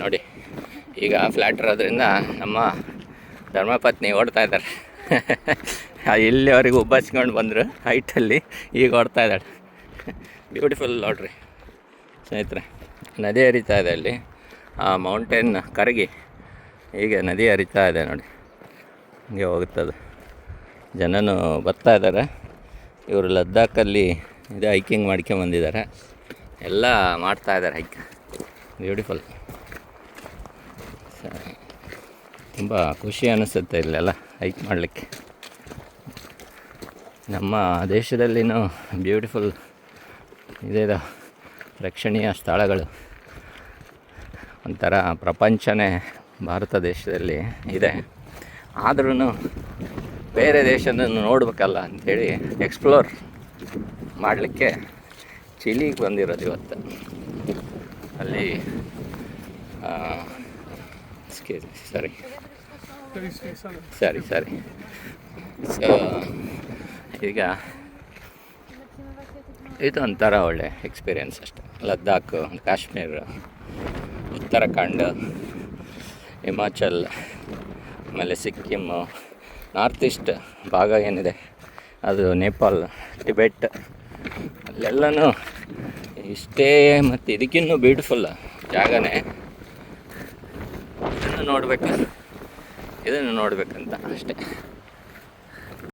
ನೋಡಿ ಈಗ ಫ್ಲ್ಯಾಟ್ ಇರೋದ್ರಿಂದ ನಮ್ಮ ಧರ್ಮಪತ್ನಿ ಓಡ್ತಾ ಇದ್ದಾರೆ. ಇಲ್ಲಿವರೆಗೂ ಉಬ್ಬಚ್ಕೊಂಡು ಬಂದರು ಹೈಟಲ್ಲಿ, ಈಗ ಓಡ್ತಾ ಇದ್ದಾಳೆ. ಬ್ಯೂಟಿಫುಲ್ ನೋಡ್ರಿ ಸ್ನೇಹಿತರೆ, ನದಿ ಹರಿತಾ ಇದೆ ಅಲ್ಲಿ. ಆ ಮೌಂಟೇನ್ ಕರಗಿ ಹೀಗೆ ನದಿ ಹರಿತಾ ಇದೆ ನೋಡಿ, ಹಿಂಗೆ ಹೋಗುತ್ತದೆ. ಜನನೂ ಬರ್ತಾ ಇದ್ದಾರೆ. ಇವರು ಲದ್ದಾಖಲ್ಲಿ ಇದು ಹೈಕಿಂಗ್ ಮಾಡ್ಕೊಂಬಂದಿದ್ದಾರೆ, ಎಲ್ಲ ಮಾಡ್ತಾ ಇದ್ದಾರೆ ಹೈಕ್. ಬ್ಯೂಟಿಫುಲ್, ತುಂಬ ಖುಷಿ ಅನ್ನಿಸುತ್ತೆ ಇಲ್ಲೆಲ್ಲ ಹೈಕ್ ಮಾಡಲಿಕ್ಕೆ. ನಮ್ಮ ದೇಶದಲ್ಲಿನೂ ಬ್ಯೂಟಿಫುಲ್ ಇದೇದು ಪ್ರೇಕ್ಷಣೀಯ ಸ್ಥಳಗಳು, ಒಂಥರ ಪ್ರಪಂಚನೇ ಭಾರತ ದೇಶದಲ್ಲಿ ಇದೆ. ಆದ್ರೂ ಬೇರೆ ದೇಶವನ್ನು ನೋಡಬೇಕಲ್ಲ ಅಂಥೇಳಿ ಎಕ್ಸ್ಪ್ಲೋರ್ ಮಾಡಲಿಕ್ಕೆ ಚಿಲಿಗೆ ಬಂದಿರೋದು ಇವತ್ತು. ಅಲ್ಲಿ ಸರಿ ಸೊ ಈಗ ಇದು ಒಂಥರ ಒಳ್ಳೆ ಎಕ್ಸ್ಪೀರಿಯೆನ್ಸ್ ಅಷ್ಟೆ. ಲದ್ದಾಖ್, ಕಾಶ್ಮೀರ, ಉತ್ತರಾಖಂಡ್, ಹಿಮಾಚಲ್, ಆಮೇಲೆ ಸಿಕ್ಕಿಮ್ಮು, ನಾರ್ತ್ ಈಸ್ಟ್ ಭಾಗ ಏನಿದೆ ಅದು ನೇಪಾಲ್, ಟಿಬೆಟ್, ಅಲ್ಲೆಲ್ಲನೂ ಇಷ್ಟೇ. ಮತ್ತು ಇದಕ್ಕಿನ್ನೂ ಬ್ಯೂಟಿಫುಲ್ ಜಾಗನೇ. ಇದನ್ನು ನೋಡಬೇಕಂತ ಅಷ್ಟೇ.